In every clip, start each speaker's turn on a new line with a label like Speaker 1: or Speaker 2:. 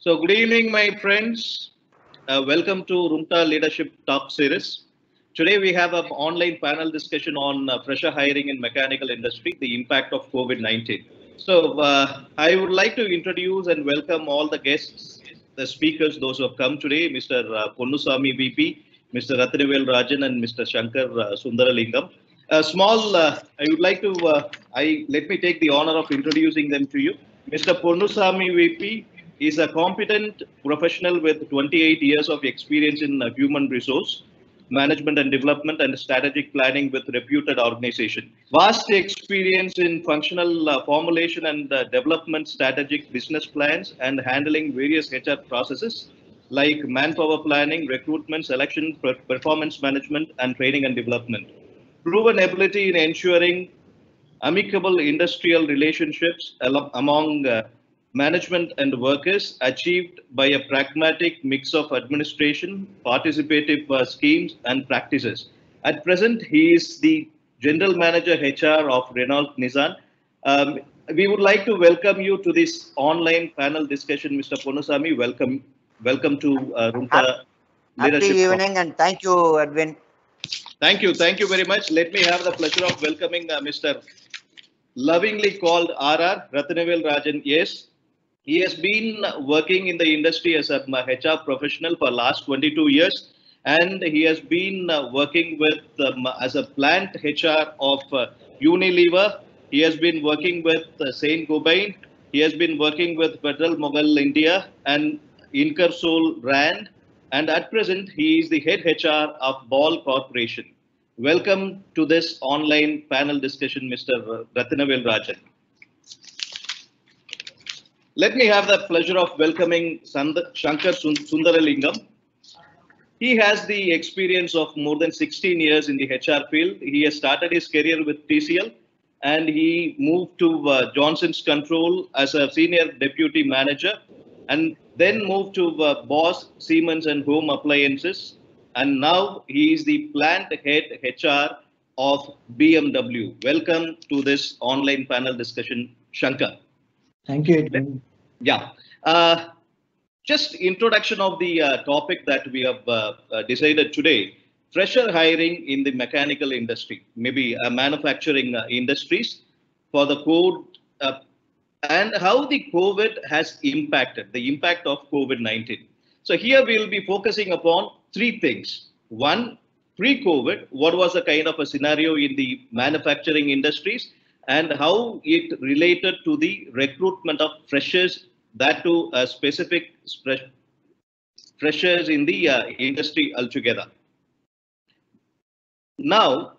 Speaker 1: So, good evening, my friends. Welcome to Rumta Leadership Talk Series. Today, we have an online panel discussion on fresher hiring in mechanical industry, the impact of COVID-19. So, I would like to introduce and welcome all the guests, the speakers, those who have come today, Mr. Ponnuswamy VP, Mr. Rathinaval Rajan, and Mr. Sankar Sundarlingam. I would like to, let me take the honor of introducing them to you. Mr. Ponnuswamy VP is a competent professional with 28 years of experience in human resource management and development and strategic planning with reputed organization. Vast experience in functional formulation and development strategic business plans and handling various HR processes like manpower planning, recruitment, selection, performance management, and training and development. Proven ability in ensuring amicable industrial relationships among management and workers achieved by a pragmatic mix of administration, participative schemes, and practices. At present, he is the General Manager HR of Renault Nissan. We would like to welcome you to this online panel discussion, Mr. Ponnuswamy. Welcome to Rumta
Speaker 2: Happy
Speaker 1: Leadership.
Speaker 2: evening and thank you, Edwin.
Speaker 1: Thank you very much. Let me have the pleasure of welcoming Mr. lovingly called RR, Rathinaval Rajan. Yes, he has been working in the industry as a HR professional for last 22 years, and he has been working with as a plant HR of Unilever. He has been working with Saint Gobain. He has been working with Federal Mughal India and Ingersoll Rand, and at present he is the head HR of Ball Corporation. Welcome to this online panel discussion, Mr. Rathinaval Rajan. Let me have the pleasure of welcoming Sankar Sundarlingam. He has the experience of more than 16 years in the HR field. He has started his career with TCL and he moved to Johnson's Control as a senior deputy manager and then moved to Bosch, Siemens and Home Appliances. And now he is the plant head HR of BMW. Welcome to this online panel discussion, Shankar.
Speaker 3: Thank you, Edwin.
Speaker 1: Yeah. Just introduction of the topic that we have decided today. Fresher hiring in the mechanical industry, maybe manufacturing industries for the code and how the COVID has impacted, the impact of COVID-19. So here we will be focusing upon three things. One, pre-COVID, what was the kind of a scenario in the manufacturing industries and how it related to the recruitment of freshers, that to specific freshers in the industry altogether. Now,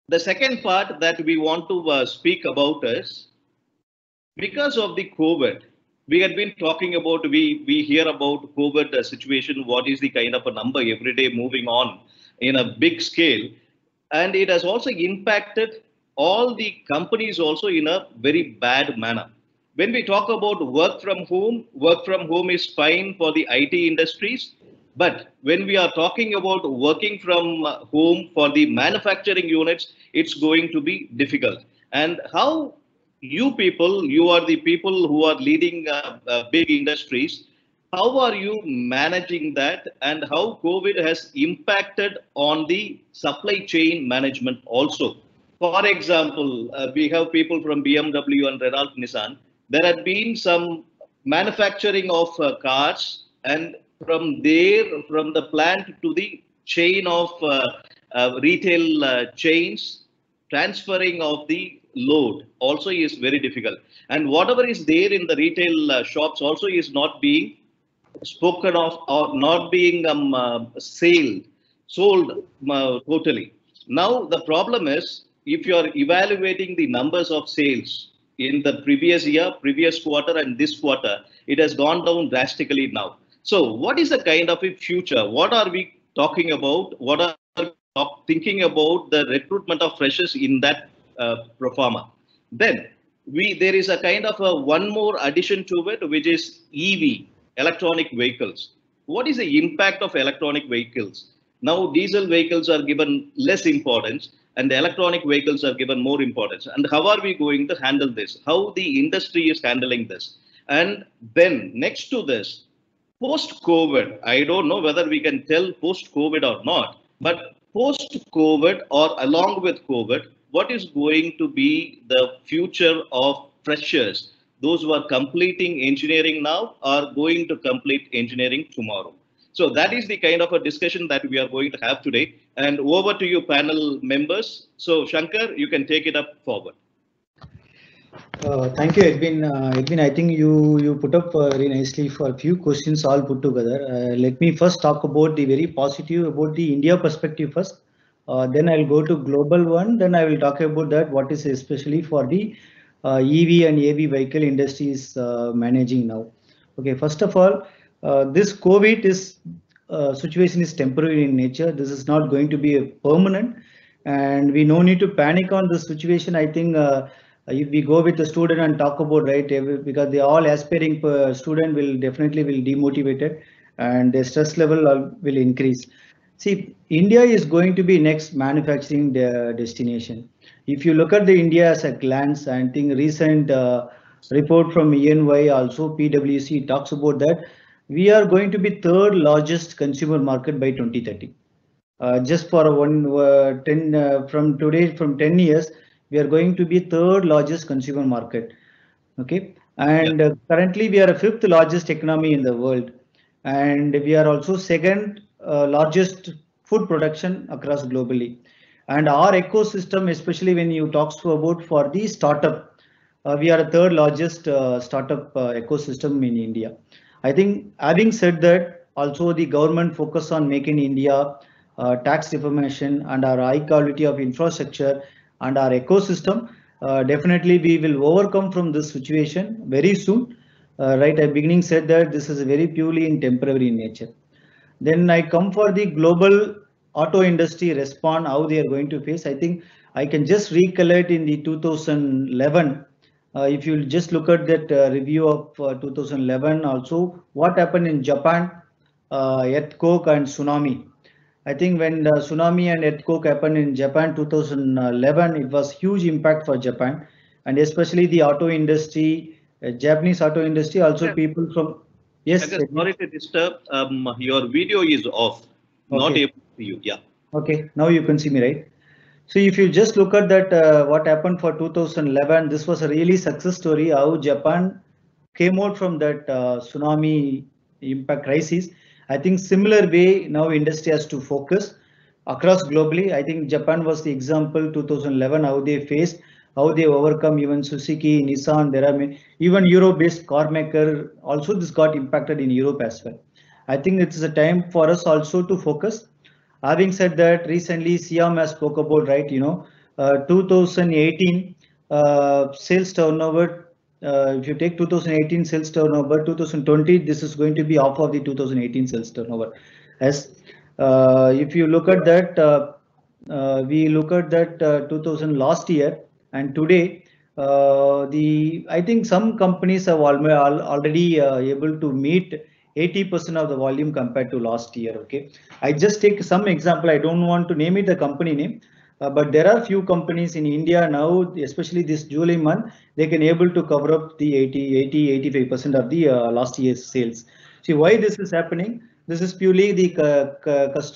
Speaker 1: the second part that we want to speak about is because of the COVID, we had been talking about, we hear about COVID situation, what is the kind of a number every day moving on in a big scale. And it has also impacted all the companies also in a very bad manner. When we talk about work from home is fine for the IT industries. But when we are talking about working from home for the manufacturing units, it's going to be difficult. And how you are the people who are leading big industries. How are you managing that and how COVID has impacted on the supply chain management also? For example, we have people from BMW and Renault Nissan. There had been some manufacturing of cars and from the plant to the chain of retail chains, transferring of the load also is very difficult. And whatever is there in the retail shops also is not being spoken of or not being sold totally. Now the problem is if you are evaluating the numbers of sales in the previous year, previous quarter and this quarter, it has gone down drastically now. So what is the kind of a future? What are we talking about? What are we thinking about the recruitment of freshers in that pro forma? Then there is a kind of a one more addition to it, which is EV, electronic vehicles. What is the impact of electronic vehicles? Now diesel vehicles are given less importance and the electronic vehicles are given more importance. And how are we going to handle this? How the industry is handling this? And then next to this, post-COVID, I don't know whether we can tell post-COVID or not, but post-COVID or along with COVID, what is going to be the future of freshers? Those who are completing engineering now are going to complete engineering tomorrow. So that is the kind of a discussion that we are going to have today. And over to you, panel members. So Shankar, you can take it up forward.
Speaker 3: Thank you, Edwin. Edwin, I think you put up very nicely for a few questions all put together. Let me first talk about the very positive about the India perspective first. Then I'll go to global one. Then I will talk about that what is especially for the EV and AV vehicle industries managing now. Okay, first of all, this COVID is situation is temporary in nature. This is not going to be a permanent, and we no need to panic on the situation. I think. If we go with the student and talk about because they all aspiring student will definitely will demotivated and their stress level will increase. See, India is going to be next manufacturing destination. If you look at the India as a glance, I think recent report from ENY also PwC talks about that we are going to be third largest consumer market by 2030. Just for from 10 years, we are going to be third largest consumer market. Okay, and currently we are a fifth largest economy in the world, and we are also second largest food production across globally. And our ecosystem, especially when you talk about for the startup, we are a third largest startup ecosystem in India. I think having said that, also the government focus on making India tax reformation and our high quality of infrastructure and our ecosystem, definitely we will overcome from this situation very soon. Right, at beginning said that this is very purely in temporary in nature. Then I come for the global auto industry respond, how they are going to face. I think I can just recollect in the 2011. If you just look at that review of 2011, also what happened in Japan, earthquake and tsunami. I think when the tsunami and earthquake happened in Japan 2011, it was huge impact for Japan, and especially the auto industry, Japanese auto industry. Also, people from
Speaker 1: Sorry to disturb. Your video is off. Not able to see you. Yeah.
Speaker 3: Okay. Now you can see me, right? So if you just look at that, what happened for 2011, this was a really success story. How Japan came out from that tsunami impact crisis. I think similar way now industry has to focus across globally. I think Japan was the example 2011 how they faced, how they overcome even Suzuki, Nissan. There are even Euro-based car maker also this got impacted in Europe as well. I think it's a time for us also to focus. Having said that, recently Siam has spoke about 2018 sales turnover. If you take 2018 sales turnover, 2020, this is going to be half of the 2018 sales turnover. As if you look at that, we look at that 2000 last year and today, I think some companies have already able to meet 80% of the volume compared to last year. Okay, I just take some example. I don't want to name it the company name. But there are few companies in India now, especially this July month, they can able to cover up the 85% of the last year's sales. See why this is happening? This is purely the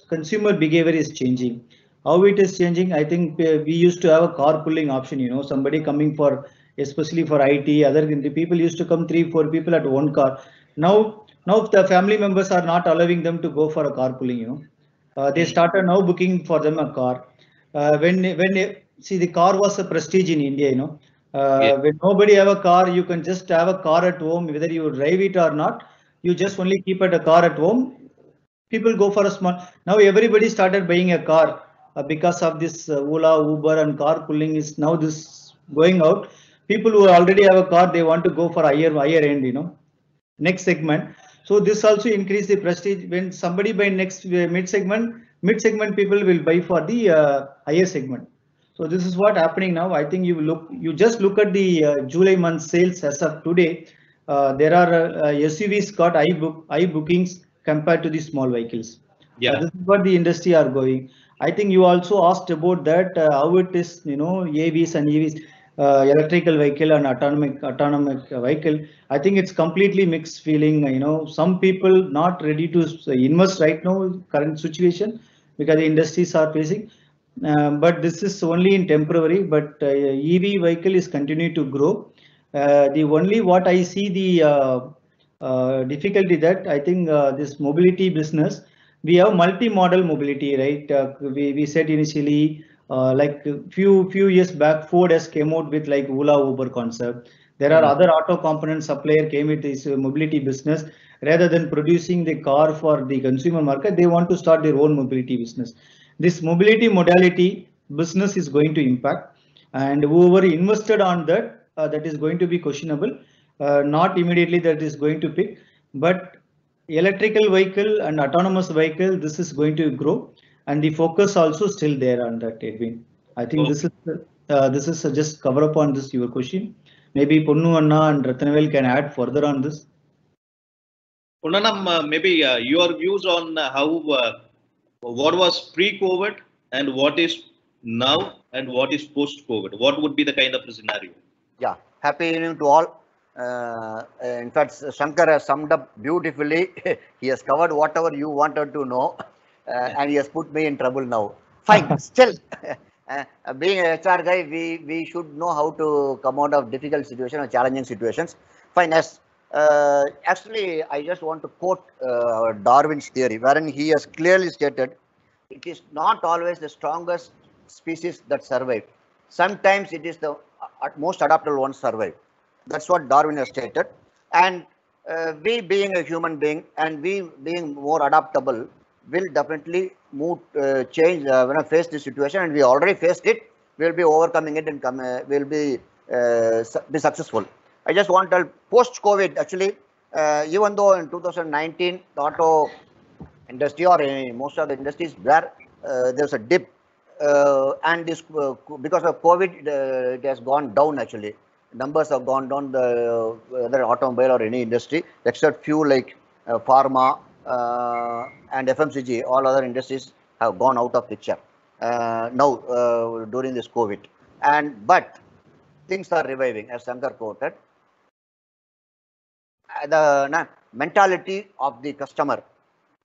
Speaker 3: consumer behavior is changing. How it is changing? I think we used to have a carpooling option. Somebody coming for, especially for IT, other the people used to come 3-4 people at one car. Now the family members are not allowing them to go for a carpooling. They started now booking for them a car. See the car was a prestige in India, when nobody have a car, you can just have a car at home, whether you drive it or not, you just only keep it a car at home. People go for a small. Now everybody started buying a car because of this Ola, Uber and carpooling is now this going out. People who already have a car, they want to go for higher end, next segment. So this also increase the prestige. When somebody buy next mid segment people will buy for the higher segment. So this is what happening now. I think you just look at the July month sales as of today. There are SUVs got high bookings compared to the small vehicles. This is what the industry are going. I think you also asked about that how it is, AVs and EVs. electrical vehicle and autonomous vehicle. I think it's completely mixed feeling. Some people not ready to invest right now, current situation, because the industries are facing. But this is only in temporary. But EV vehicle is continuing to grow. The only what I see the difficulty that I think this mobility business, we have multi-model mobility, right? We said initially, like few years back, Ford has came out with like Ola Uber concept. There are other auto component supplier came with this mobility business. Rather than producing the car for the consumer market, they want to start their own mobility business. This mobility modality business is going to impact, and whoever invested on that, that is going to be questionable. Not immediately that is going to pick, but electrical vehicle and autonomous vehicle, this is going to grow, and the focus also still there on that, Edwin. I think this is just cover up on this your question. Maybe Ponnu Anna and Rathinaval can add further on this.
Speaker 1: Punnanam, maybe your views on how what was pre-COVID and what is now and what is post-COVID. What would be the kind of scenario?
Speaker 2: Yeah, happy evening to all. In fact, Sankar has summed up beautifully. He has covered whatever you wanted to know, and he has put me in trouble now. Fine, still, being a HR guy, we should know how to come out of difficult situations or challenging situations. Fine, as actually, I just want to quote Darwin's theory, wherein he has clearly stated it is not always the strongest species that survive. Sometimes it is the most adaptable ones survive. That's what Darwin has stated. And we being a human being and we being more adaptable will definitely change when I face this situation, and we already faced it. We'll be overcoming it and will be successful. I just want to tell post-COVID, actually, even though in 2019 the auto industry or most of the industries where there's a dip, and this because of COVID, it has gone down actually. Numbers have gone down, the whether automobile or any industry, except few like pharma and FMCG. All other industries have gone out of picture now during this COVID. But things are reviving, as Sankar quoted. The mentality of the customer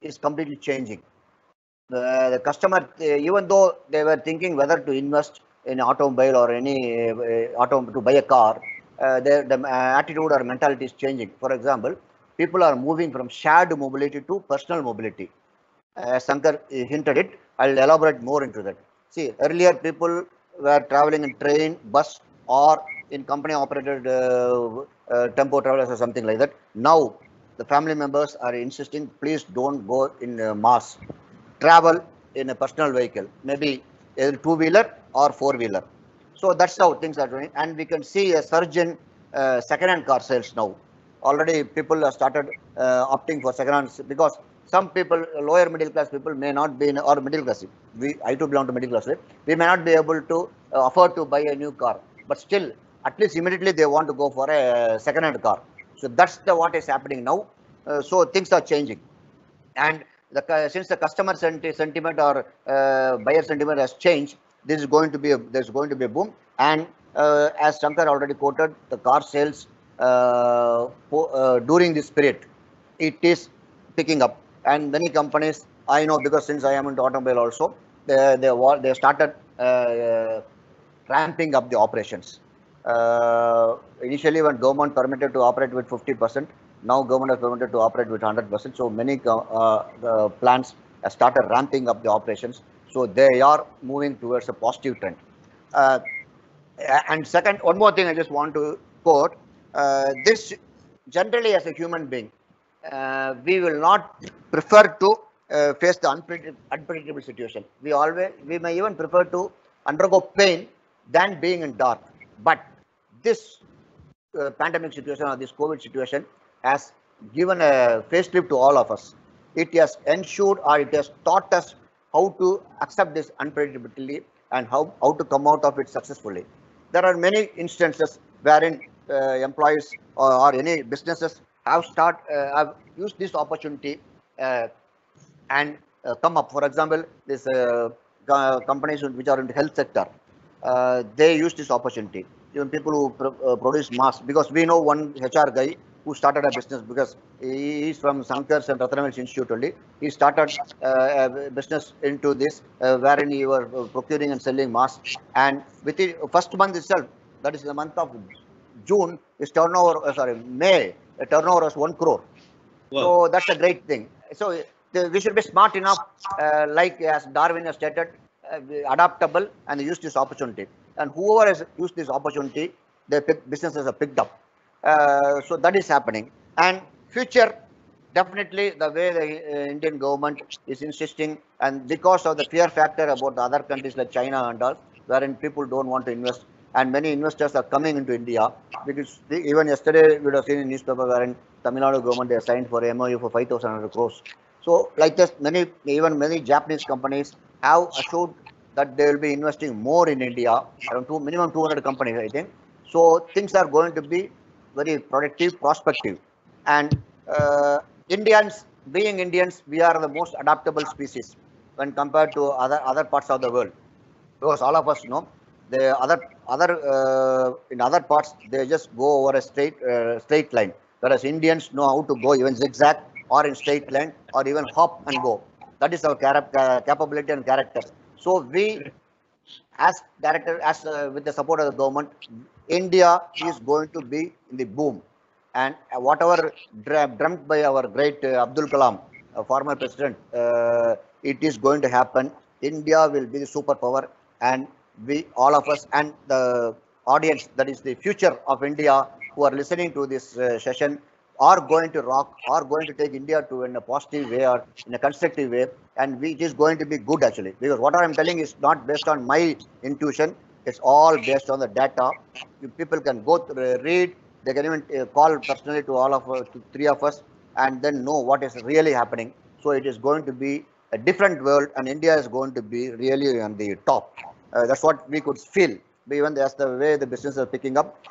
Speaker 2: is completely changing. The customer, even though they were thinking whether to invest in automobile or any to buy a car, the attitude or mentality is changing. For example, people are moving from shared mobility to personal mobility. As Sankar hinted it, I'll elaborate more into that. See, earlier people were traveling in train, bus, or in company operated tempo travelers or something like that. Now, the family members are insisting, please don't go in mass. Travel in a personal vehicle, maybe either two-wheeler or four-wheeler. So that's how things are doing, and we can see a surge in second-hand car sales now. Already people have started opting for second-hand because some people, lower middle class people, may not be in, or middle class. I too belong to middle class. Right? We may not be able to afford to buy a new car, but still, at least immediately they want to go for a second-hand car. So that's what is happening now. So things are changing, and since the customer sentiment or buyer sentiment has changed, there's going to be a boom. And as Sankar already quoted, the car sales during this period, it is picking up. And many companies, I know because since I am into automobile also, they started ramping up the operations. Initially, when government permitted to operate with 50%, now government has permitted to operate with 100%. So many the plants have started ramping up the operations. So they are moving towards a positive trend. And second, one more thing I just want to quote. This generally as a human being, we will not prefer to face the unpredictable situation. We may even prefer to undergo pain than being in dark. But this pandemic situation or this COVID situation has given a facelift to all of us. It has ensured or it has taught us how to accept this unpredictability and how to come out of it successfully. There are many instances wherein employees or any businesses have used this opportunity and come up. For example, this companies which are in the health sector, they use this opportunity. even people who produce masks, because we know one HR guy who started a business because he is from Sankar's and Rathinaval Institute only. He started a business into this wherein he was procuring and selling masks, and within first month itself, that is the month of June, his turnover, May, the turnover was 1 crore.
Speaker 1: Wow.
Speaker 2: So that's a great thing. So we should be smart enough, like as Darwin has stated, adaptable and use this opportunity. And whoever has used this opportunity, their businesses are picked up. So that is happening. And future, definitely the way the Indian government is insisting, and because of the fear factor about the other countries like China and all, wherein people don't want to invest, and many investors are coming into India, because even yesterday we would have seen in newspaper wherein Tamil Nadu government they signed for MOU for 5,100 crores. So like this, even many Japanese companies have assured that they will be investing more in India, around minimum 200 companies, I think. So things are going to be very productive, prospective. And Indians, being Indians, we are the most adaptable species when compared to other parts of the world. Because all of us know the in other parts they just go over a straight line, whereas Indians know how to go even zigzag or in straight line or even hop and go. That is our capability and character. So we, as director, as with the support of the government, India is going to be in the boom, and whatever dreamt by our great Abdul Kalam, former president, it is going to happen. India will be the superpower, and we, all of us, and the audience, that is the future of India, who are listening to this session, are going to rock, are going to take India to in a positive way or in a constructive way, and it is going to be good actually, because what I am telling is not based on my intuition, it's all based on the data. You people can go read, they can even call personally to all of to three of us, and then know what is really happening. So it is going to be a different world, and India is going to be really on the top. That's what we could feel. Even that's the way the business is picking up.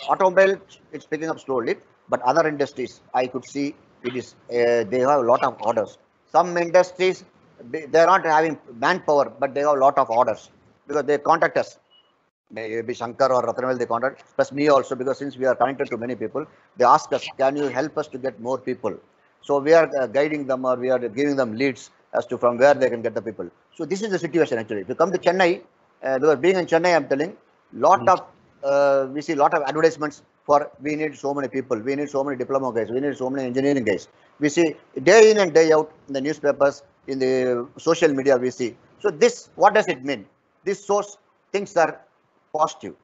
Speaker 2: Automobile, it's picking up slowly, but other industries, I could see it is they have a lot of orders. Some industries, they're not having manpower, but they have a lot of orders because they contact us. Maybe Sankar or Rathinaval, they contact, plus me also, because since we are connected to many people, they ask us, can you help us to get more people? So we are guiding them, or we are giving them leads as to from where they can get the people. So this is the situation actually. If you come to Chennai, because being in Chennai, I'm telling, we see lot of advertisements for we need so many people, we need so many diploma guys, we need so many engineering guys. We see day in and day out in the newspapers, in the social media we see. So this, what does it mean? This shows things are positive.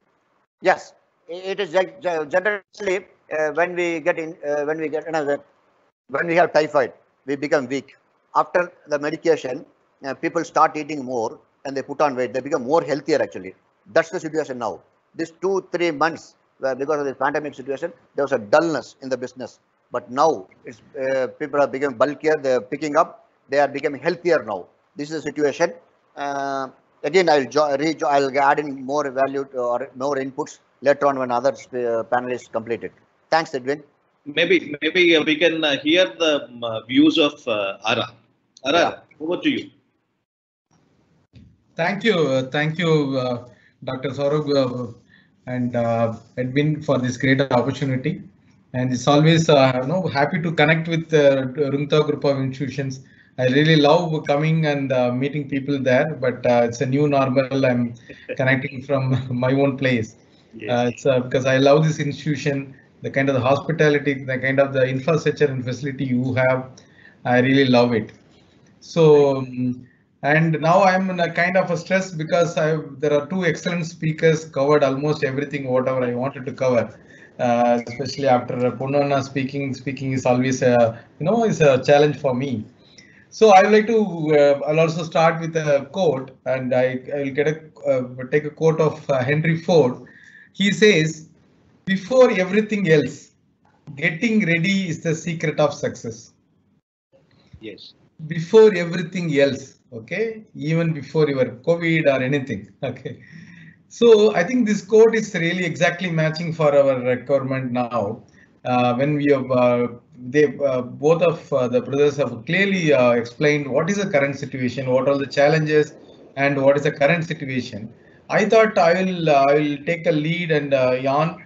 Speaker 2: Yes, it is generally when we get in, when we have typhoid, we become weak. After the medication, people start eating more and they put on weight. They become more healthier actually. That's the situation now. This 2-3 months, because of the pandemic situation, there was a dullness in the business. But now it's people are becoming bulkier. They are picking up. They are becoming healthier now. This is the situation. Again, I'll add in more value or more inputs later on when other panel is completed. Thanks, Edwin.
Speaker 1: Maybe we can hear the views of Ara. Ara,
Speaker 2: Yeah.
Speaker 1: over to you.
Speaker 4: Thank you, Dr. Saurabh and Edwin for this great opportunity. And it's always happy to connect with the Rumta group of institutions. I really love coming and meeting people there, but it's a new normal. I'm connecting from my own place.
Speaker 1: Yes.
Speaker 4: It's because I love this institution, the kind of the hospitality, the kind of the infrastructure and facility you have. I really love it. So, and now I'm in a kind of a stress because there are two excellent speakers covered almost everything, whatever I wanted to cover. Especially after Ponnuswamy speaking is always is a challenge for me. So I would like to, I'll also start with a quote, and I'll take a quote of Henry Ford. He says, "Before everything else, getting ready is the secret of success."
Speaker 1: Yes.
Speaker 4: Before everything else, okay, even before your COVID or anything, okay. So I think this quote is really exactly matching for our requirement now. When we have, both of the brothers have clearly explained what is the current situation, what are the challenges, and what is the current situation. I thought I will take a lead and Jan,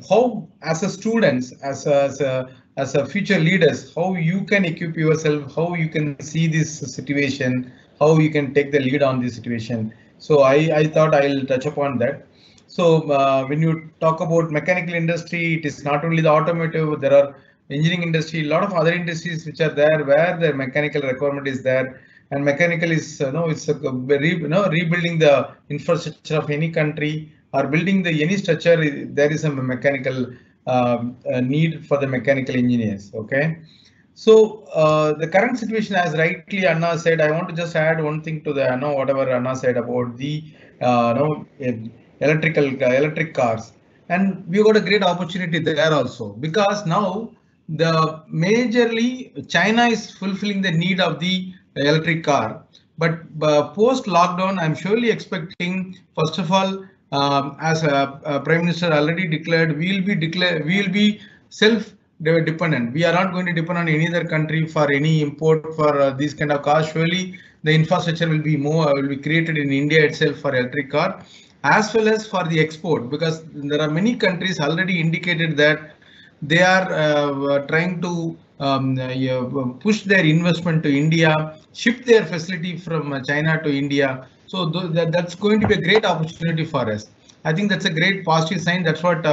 Speaker 4: how as a students, as a future leaders, how you can equip yourself, how you can see this situation, how you can take the lead on this situation. So I thought I'll touch upon that. So when you talk about mechanical industry, it is not only the automotive, there are engineering industry, a lot of other industries which are there where the mechanical requirement is there. And mechanical is it's a rebuilding the infrastructure of any country or building the any structure. There is a mechanical need for the mechanical engineers. Okay, so the current situation, as rightly Anna said, I want to just add one thing to the whatever Anna said about the electric cars, and we got a great opportunity there also, because now the majorly China is fulfilling the need of the electric car, but post lockdown I'm surely expecting, first of all, as Prime Minister already declared, we will be self dependent. We are not going to depend on any other country for any import for these kind of cars. Surely the infrastructure will be created in India itself for electric car, as well as for the export, because there are many countries already indicated that they are trying to push their investment to India, shift their facility from China to India. So that's going to be a great opportunity for us. I think that's a great positive sign. That's what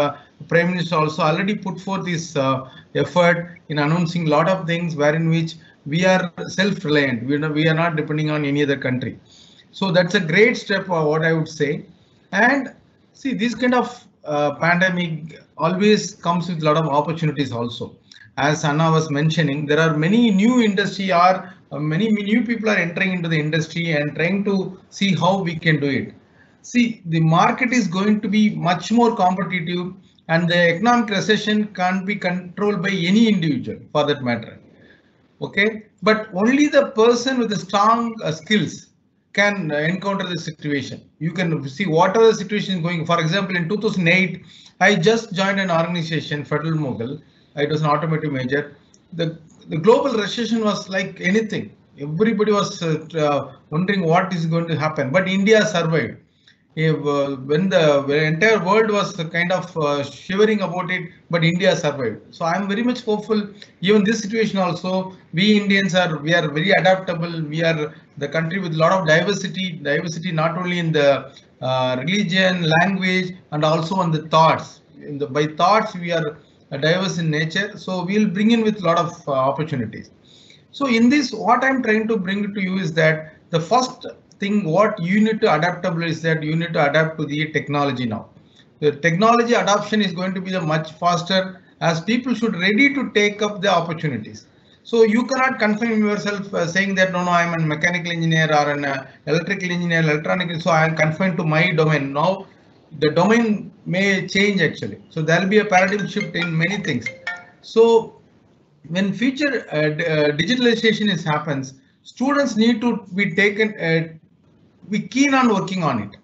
Speaker 4: Prime Minister also already put forth this effort in announcing a lot of things wherein which we are self-reliant. We are not depending on any other country. So that's a great step, what I would say. And see, this kind of pandemic always comes with a lot of opportunities also. As Anna was mentioning, there are many new industry or many new people are entering into the industry and trying to see how we can do it. See, the market is going to be much more competitive, and the economic recession can't be controlled by any individual for that matter. Okay, but only the person with the strong skills can encounter the situation. You can see whatever the situation is going. For example, in 2008, I just joined an organization, Federal Mogul. It was an automotive major. The global recession was like anything. Everybody was wondering what is going to happen, but India survived. When the entire world was kind of shivering about it, but India survived. So I'm very much hopeful. Even this situation also, we Indians we are very adaptable. We are the country with a lot of diversity not only in the religion, language, and also on the thoughts. By thoughts, we are diverse in nature. So we'll bring in with a lot of opportunities. So in this, what I'm trying to bring to you is that the first thing what you need to adaptable is that you need to adapt to the technology now. The technology adoption is going to be the much faster, as people should ready to take up the opportunities. So you cannot confine yourself saying that no, I'm a mechanical engineer or an electrical engineer, electronic, so I am confined to my domain. Now the domain may change actually. So there will be a paradigm shift in many things. So when future digitalization happens, students need to be taken, be keen on working on it.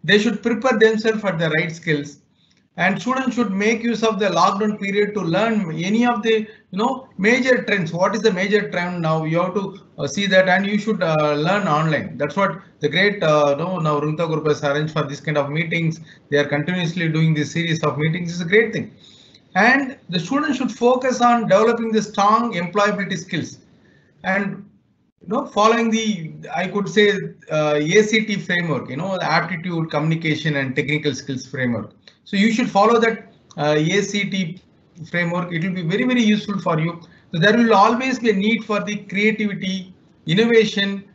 Speaker 4: They should prepare themselves for the right skills, and students should make use of the lockdown period to learn any of the major trends. What is the major trend now? You have to see that, and you should learn online. That's what the great now Runta Group has arranged for this kind of meetings. They are continuously doing this series of meetings. It's a great thing. And the students should focus on developing the strong employability skills, and following the, I could say, ACT framework, the aptitude, communication, and technical skills framework. So you should follow that ACT framework. It will be very, very useful for you. So there will always be a need for the creativity, innovation,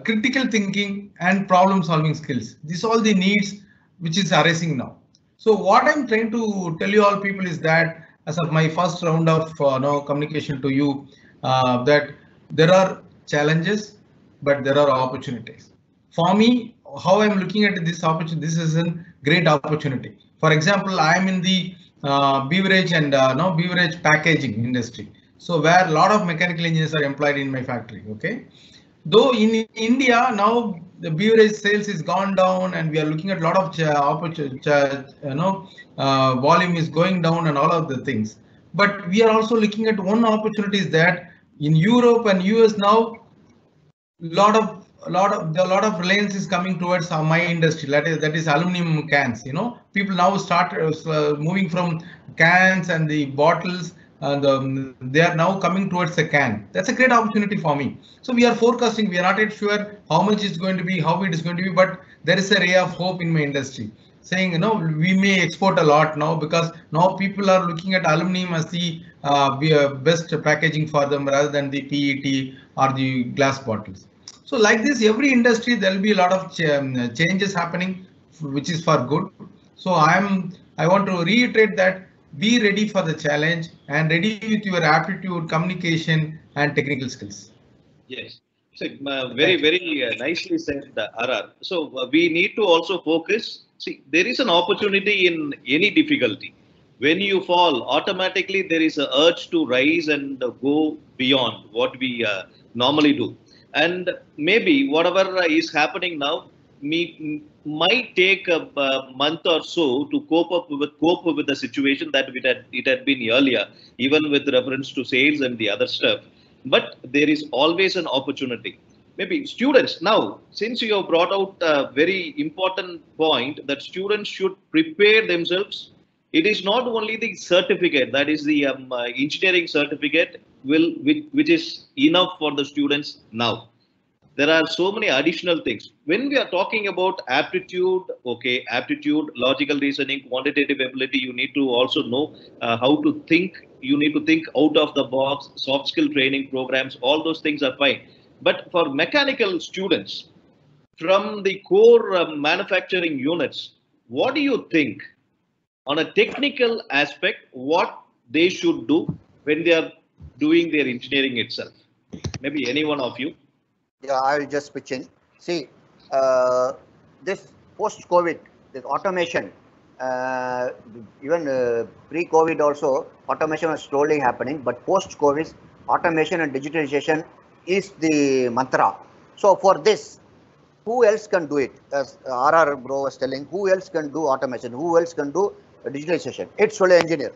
Speaker 4: critical thinking, and problem solving skills. These are all the needs which is arising now. So what I'm trying to tell you all people is that, as of my first round of communication to you, that there are challenges, but there are opportunities. For me, how I'm looking at this opportunity, this is a great opportunity. For example, I'm in the beverage and beverage packaging industry. So where a lot of mechanical engineers are employed in my factory. Okay, though in India now the beverage sales is gone down, and we are looking at a lot of volume is going down and all of the things. But we are also looking at one opportunity is that in Europe and US now, lot of a lot of reliance is coming towards my industry. That is aluminum cans. People now start moving from cans and the bottles, and they are now coming towards the can. That's a great opportunity for me. So we are forecasting. We are not yet sure how much it's going to be, how it is going to be, but there is a ray of hope in my industry, saying we may export a lot now, because now people are looking at aluminum as the best packaging for them rather than the PET or the glass bottles. So like this, every industry there will be a lot of changes happening, which is for good. So I want to reiterate that be ready for the challenge and ready with your aptitude, communication, and technical skills.
Speaker 1: Yes. So, very nicely said, RR. So, we need to also focus. See, there is an opportunity in any difficulty. When you fall, automatically there is a urge to rise and go beyond what we normally do. And maybe whatever is happening now might take a month or so to cope with the situation that it had been earlier, even with reference to sales and the other stuff. But there is always an opportunity. Maybe students now, since you have brought out a very important point that students should prepare themselves. It is not only the certificate, that is the engineering certificate, which is enough for the students now. There are so many additional things. When we are talking about aptitude, okay, aptitude, logical reasoning, quantitative ability, you need to also know how to think. You need to think out of the box, soft skill training programs, all those things are fine. But for mechanical students, from the core manufacturing units, what do you think on a technical aspect, what they should do when they are doing their engineering itself? Maybe any one of you.
Speaker 2: Yeah, I will just pitch in. See, this post-COVID, this automation, even pre-COVID also, automation was slowly happening, but post-COVID, automation and digitalization is the mantra. So for this, who else can do it? As RR bro was telling, who else can do automation? Who else can do digitalization? It's only engineer.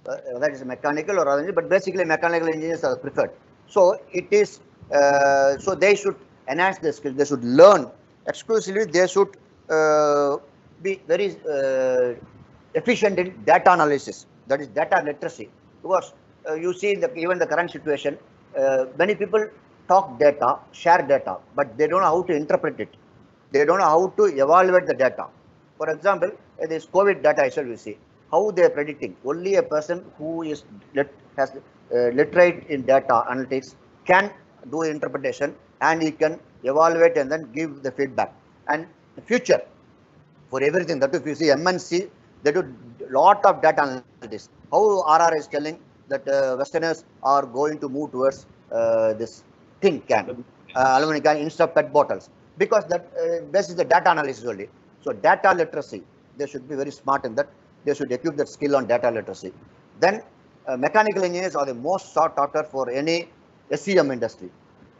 Speaker 2: That is mechanical or other, but basically mechanical engineers are preferred. So it is, so they should enhance their skills. They should learn exclusively. They should be very efficient in data analysis. That is data literacy. Because you see, even the current situation, many people talk data, share data, but they don't know how to interpret it. They don't know how to evaluate the data. For example, this COVID data itself, you see how they are predicting. Only a person who is has literate in data analytics can do interpretation, and he can evaluate and then give the feedback. And the future for everything, that if you see MNC, they do lot of data analytics. How RR is telling that Westerners are going to move towards this tin can, aluminum can instead of PET bottles, because that this is the data analysis only. So data literacy, they should be very smart in that. They should equip that skill on data literacy. Then mechanical engineers are the most sought after for any SCM industry,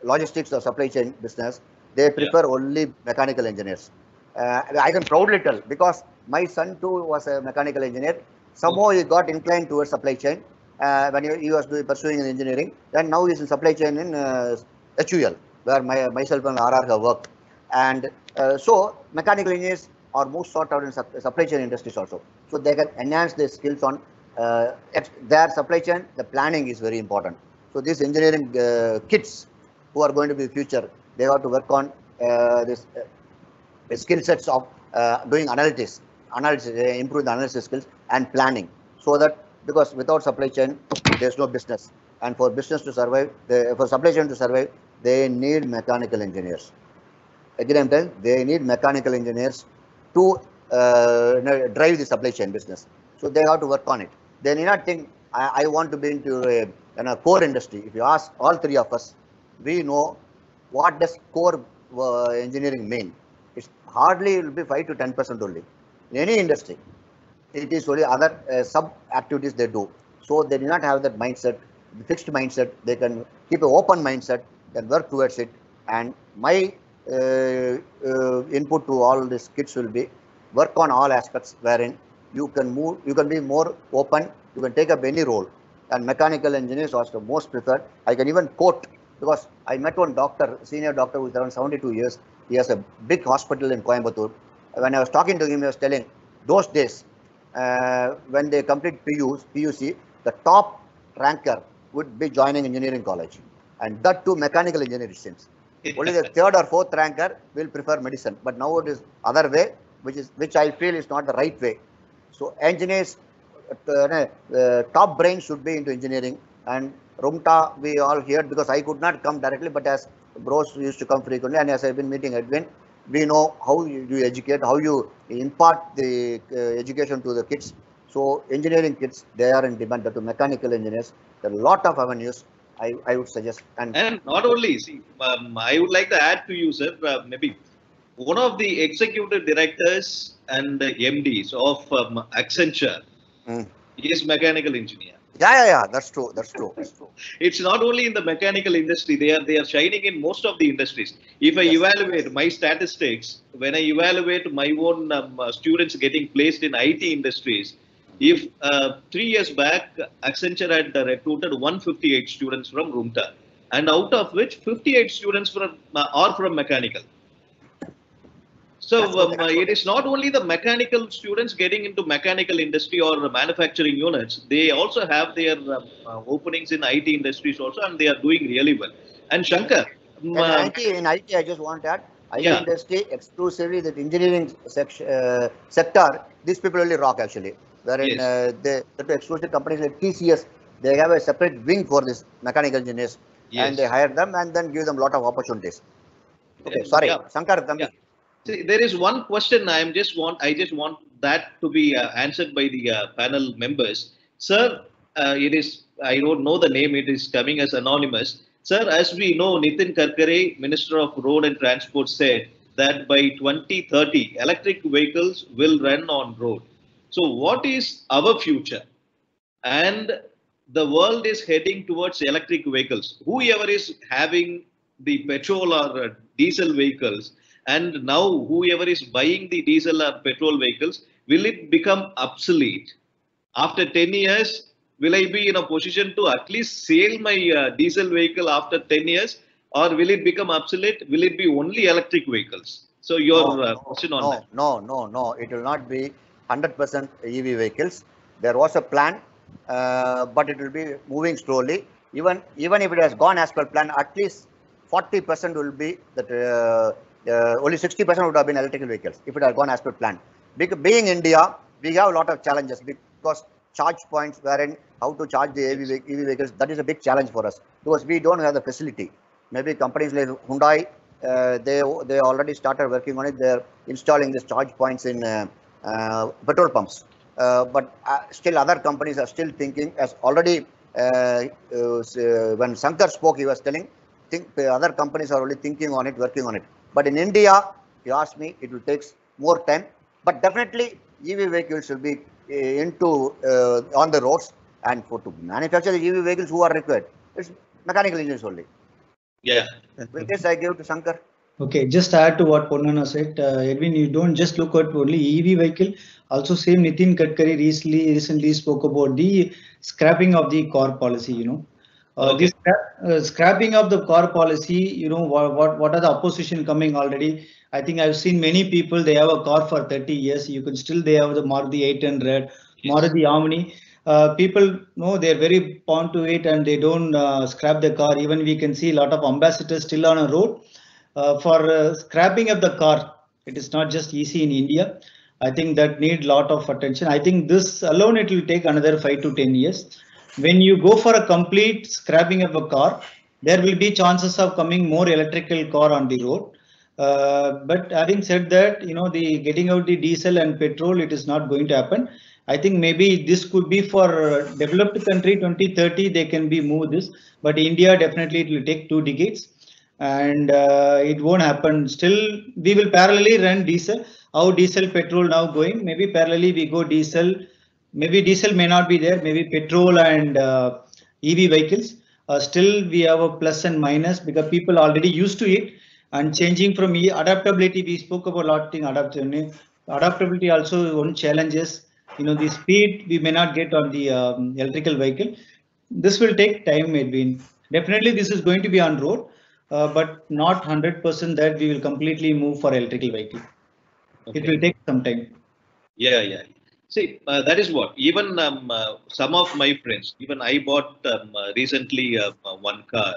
Speaker 2: logistics or supply chain business. They prefer only mechanical engineers. I can proudly tell, because my son too was a mechanical engineer. Somehow he got inclined towards supply chain when he was pursuing in engineering. Then now he is in supply chain in HUL, where myself and RR have worked. And so mechanical engineers are most sought out in supply chain industries also. So they can enhance their skills on their supply chain. The planning is very important. So these engineering kids who are going to be the future, they have to work on this skill sets of doing analysis, improve the analysis skills and planning. So that, because without supply chain, there's no business. And for business to survive, for supply chain to survive, they need mechanical engineers. Again, I'm telling, they need mechanical engineers to drive the supply chain business. So they have to work on it. They need not think, I want to be into a core industry. If you ask all three of us, we know what does core engineering mean. It's hardly will be 5 to 10% only. In any industry, it is only other sub activities they do. So they do not have that mindset, the fixed mindset. They can keep an open mindset, then work towards it. And my input to all these kids will be work on all aspects wherein you can move, you can be more open, you can take up any role. And mechanical engineers are the most preferred. I can even quote because I met one doctor, senior doctor who's around 72 years. He has a big hospital in Coimbatore. When I was talking to him, he was telling those days when they complete PUC, the top ranker would be joining engineering college, and that too mechanical engineering streams. Only the third or fourth ranker will prefer medicine, but now it is other way, which I feel is not the right way. So engineers, top brains should be into engineering, and Rumta we all heard because I could not come directly, but as bros used to come frequently, and as I've been meeting Edwin, we know how you educate, how you impart the education to the kids. So engineering kids, they are in demand. To mechanical engineers, there are a lot of avenues. I would suggest. And
Speaker 1: not only, see, I would like to add to you, sir, maybe one of the executive directors and MDs of Accenture is mechanical engineer.
Speaker 2: Yeah, that's true.
Speaker 1: It's not only in the mechanical industry, they are shining in most of the industries. If I evaluate my statistics, when I evaluate my own students getting placed in IT industries, if 3 years back, Accenture had recruited 158 students from Rumta, and out of which 58 students are from mechanical. So it is not only the mechanical students getting into mechanical industry or manufacturing units, they also have their openings in IT industries also, and they are doing really well. And Shankar,
Speaker 2: in IT, I just want to add, IT industry exclusively that engineering sector, these people really rock actually. Wherein the exclusive companies like TCS, they have a separate wing for this mechanical engineers, and they hire them and then give them a lot of opportunities. Okay, sorry, Sankar,
Speaker 1: See, there is one question I just want that to be answered by the panel members. Sir, it is, I don't know the name, it is coming as anonymous. Sir, as we know, Nitin Gadkari, Minister of Road and Transport, said that by 2030, electric vehicles will run on road. So what is our future? And the world is heading towards electric vehicles. Whoever is having the petrol or diesel vehicles, and now whoever is buying the diesel or petrol vehicles, will it become obsolete? After 10 years, will I be in a position to at least sell my diesel vehicle after 10 years? Or will it become obsolete? Will it be only electric vehicles? So your question on that.
Speaker 2: No. It will not be 100% EV vehicles. There was a plan, but it will be moving slowly. Even if it has gone as per plan, at least 40% will be that. Only 60% would have been electrical vehicles if it had gone as per plan. Being India, we have a lot of challenges because charge points wherein how to charge the EV vehicles, that is a big challenge for us because we don't have the facility. Maybe companies like Hyundai, they already started working on it. They're installing these charge points in petrol pumps. But still other companies are still thinking, as already when Sankar spoke, he was telling, other companies are only thinking on it, working on it. But in India, you ask me, it will take more time. But definitely, EV vehicles will be into on the roads, and for to manufacture the EV vehicles who are required, it's mechanical engineers only.
Speaker 1: Yeah.
Speaker 2: With this, I give to Sankar.
Speaker 3: Okay, just add to what Ponnuswamy said, Edwin, you don't just look at only EV vehicle. Also, same Nitin Gadkari recently spoke about the scrapping of the car policy. This scrapping of the car policy, what are the opposition coming already? I think I've seen many people, they have a car for 30 years. They have the Maruti 800, Maruti Omni. People know they're very fond to it and they don't scrap the car. Even we can see a lot of ambassadors still on a road for scrapping of the car. It is not just easy in India. I think that need lot of attention. I think this alone, it will take another 5 to 10 years. When you go for a complete scrapping of a car, there will be chances of coming more electrical car on the road. But having said that, the getting out the diesel and petrol, it is not going to happen. I think maybe this could be for developed country 2030, they can be moved this, but India definitely it will take 2 decades and it won't happen. Still, we will parallelly run diesel. How diesel petrol now going? Maybe parallelly we go diesel. Maybe diesel may not be there. Maybe petrol and EV vehicles. Still, we have a plus and minus because people already used to it. And changing from adaptability, we spoke about a lot of things. Adaptability also one challenges. The speed we may not get on the electrical vehicle. This will take time, Edwin. Definitely, this is going to be on road, but not 100% that we will completely move for electrical vehicle.
Speaker 1: Okay.
Speaker 3: It will take some time.
Speaker 1: Yeah. See, that is what even some of my friends, even I bought recently one car,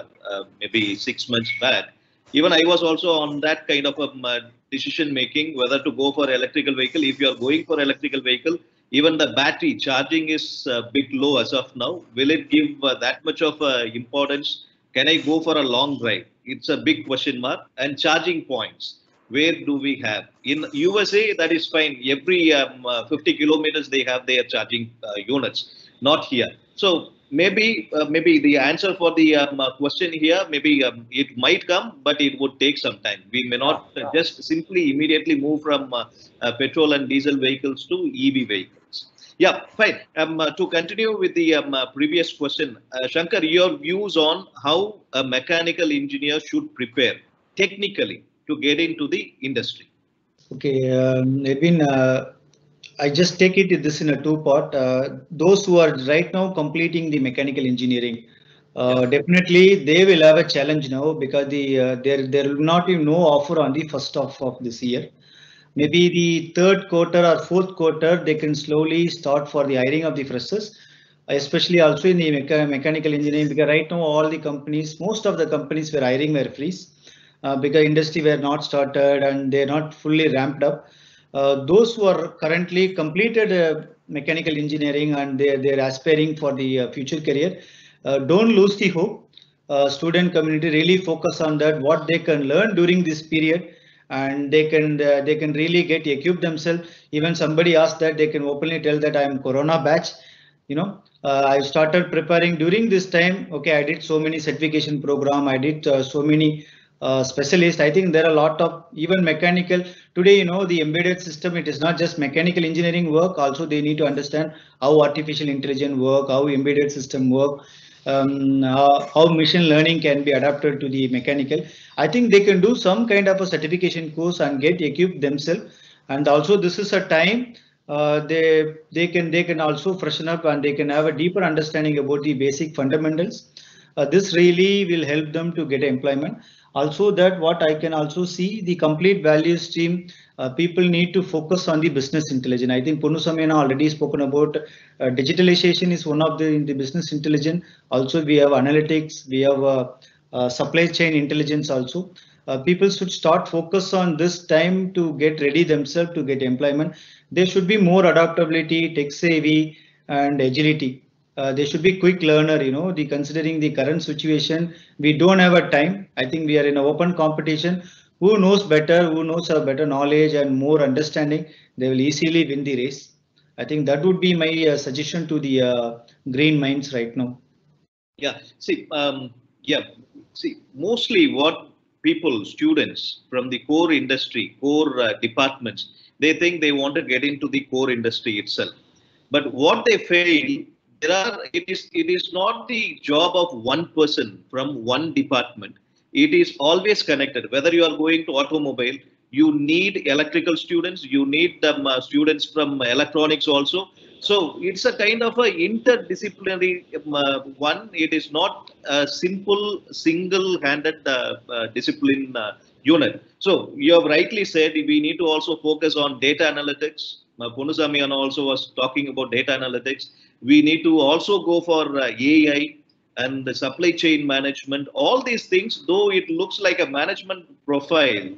Speaker 1: maybe 6 months back. Even I was also on that kind of decision making whether to go for electrical vehicle. If you are going for electrical vehicle, even the battery charging is a bit low as of now. Will it give that much of importance? Can I go for a long drive? It's a big question mark. And charging points, where do we have in USA? That is fine. Every 50 kilometers they have their charging units, not here. So maybe the answer for the question here, maybe it might come, but it would take some time. We may not just simply immediately move from petrol and diesel vehicles to EV vehicles. Yeah, fine. To continue with the previous question, Shankar, your views on how a mechanical engineer should prepare technically to get into the industry.
Speaker 3: Okay, Edwin, I just take it this in a two-part. Those who are right now completing the mechanical engineering, definitely they will have a challenge now because there will not be no offer on the first half of this year. Maybe the third quarter or fourth quarter they can slowly start for the hiring of the freshers, especially also in the mechanical engineering, because right now all the companies, most of the companies were hiring were freeze. Because industry were not started and they're not fully ramped up. Those who are currently completed mechanical engineering and they're aspiring for the future career, don't lose the hope. Student community really focus on that, what they can learn during this period, and they can really get equipped themselves. Even somebody asked that, they can openly tell that I am Corona batch. I started preparing during this time. Okay, I did so many certification program. I did so many specialists. I think there are a lot of even mechanical today. The embedded system. It is not just mechanical engineering work. Also, they need to understand how artificial intelligence work, how embedded system work, how machine learning can be adapted to the mechanical. I think they can do some kind of a certification course and get equipped themselves. And also, this is a time they can also freshen up and they can have a deeper understanding about the basic fundamentals. This really will help them to get employment. Also, that what I can also see the complete value stream. People need to focus on the business intelligence. I think Ponnuswamy already spoken about digitalization is one of the business intelligence. Also, we have analytics, we have supply chain intelligence also. People should start focus on this time to get ready themselves to get employment. There should be more adaptability, tech savvy, and agility. They should be quick learner. Considering the current situation, we don't have a time. I think we are in an open competition. Who knows better? Who knows a better knowledge and more understanding? They will easily win the race. I think that would be my suggestion to the green minds right now.
Speaker 1: Yeah. See, mostly what people, students from the core industry, core departments, they think they want to get into the core industry itself. But what they fail, it is not the job of one person from one department. It is always connected. Whether you are going to automobile, you need electrical students, you need students from electronics also. So it's a kind of a interdisciplinary one. It is not a simple single-handed discipline unit. So you have rightly said we need to also focus on data analytics. Ponnuswamy also was talking about data analytics. We need to also go for AI and the supply chain management. All these things, though it looks like a management profile,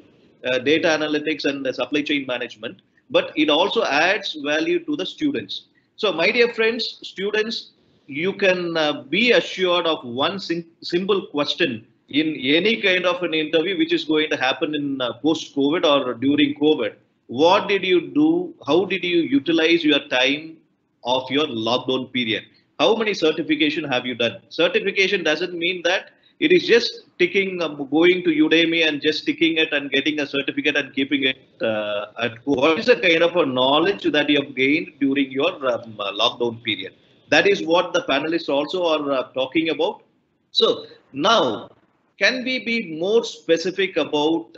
Speaker 1: data analytics and the supply chain management, but it also adds value to the students. So, my dear friends, students, you can be assured of one simple question in any kind of an interview which is going to happen in post-COVID or during COVID. What did you do? How did you utilize your time of your lockdown period? How many certification have you done? Certification doesn't mean that it is just ticking, going to Udemy and just ticking it and getting a certificate and keeping it at home. What is the kind of a knowledge that you have gained during your lockdown period? That is what the panelists also are talking about. So now, can we be more specific about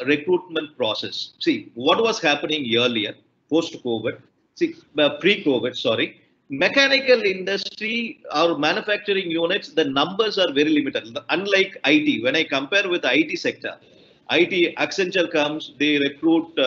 Speaker 1: recruitment process? See, what was happening earlier, post-COVID, pre-COVID, sorry. Mechanical industry or manufacturing units, the numbers are very limited. Unlike IT, when I compare with the IT sector, IT Accenture comes, they recruit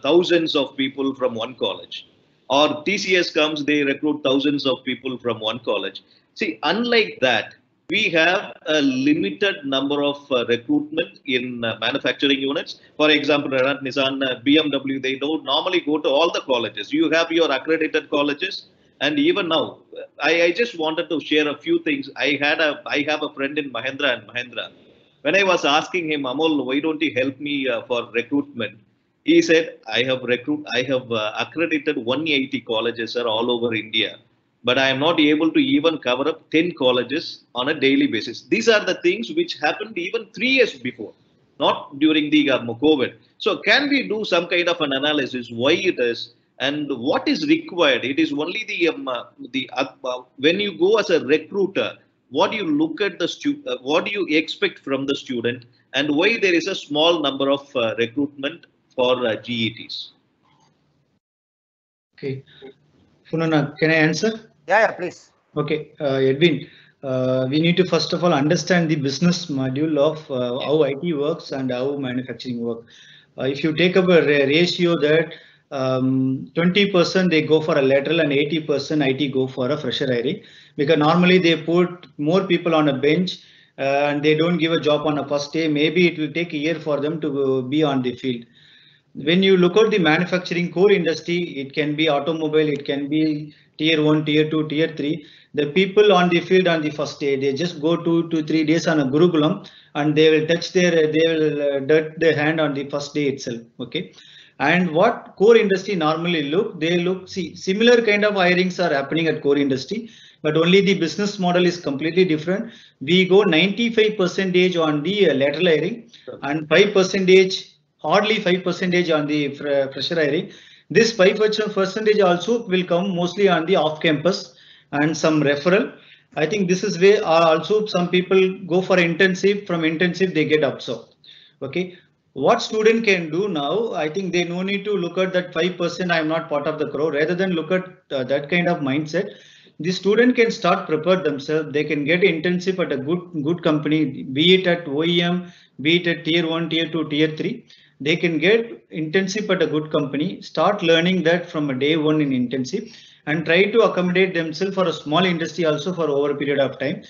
Speaker 1: thousands of people from one college, or TCS comes, they recruit thousands of people from one college. See, unlike that, we have a limited number of recruitment in manufacturing units. For example, Renault, Nissan, BMW, they don't normally go to all the colleges. You have your accredited colleges, and even now, I just wanted to share a few things. I have a friend in Mahindra and Mahindra. When I was asking him, Amol, why don't you help me for recruitment? He said, I have accredited 180 colleges sir, all over India, but I am not able to even cover up 10 colleges on a daily basis. These are the things which happened even 3 years before, not during the COVID. So can we do some kind of an analysis why it is and what is required? It is only when you go as a recruiter, what do you look at the what do you expect from the student, and why there is a small number of recruitment for GETs?
Speaker 3: Okay. Funana, can I answer?
Speaker 2: Yeah, please.
Speaker 3: Okay, Edwin, we need to first of all understand the business module of how IT works and how manufacturing works. If you take up a ratio that 20% they go for a lateral and 80% IT go for a fresher hiring, because normally they put more people on a bench and they don't give a job on a first day. Maybe it will take a year for them to be on the field. When you look at the manufacturing core industry, it can be automobile, it can be tier 1, tier 2, tier 3. The people on the field on the first day, they just go 2 to 3 days on a Gurukulam and they will touch they will dirt their hand on the first day itself. Okay. And what core industry normally see similar kind of hirings are happening at core industry, but only the business model is completely different. We go 95% on the lateral hiring and 5%, hardly 5% on the fresher hiring. This 5% also will come mostly on the off campus and some referral. I think this is where also some people go for intensive, from intensive they get absorbed. Okay. What student can do now, I think they no need to look at that 5% I am not part of the crowd. Rather than look at that kind of mindset, the student can start prepare themselves. They can get intensive at a good company, be it at OEM, be it at tier 1, tier 2, tier 3. They can get intensive at a good company, start learning that from a day one in intensive, and try to accommodate themselves for a small industry also for over a period of time.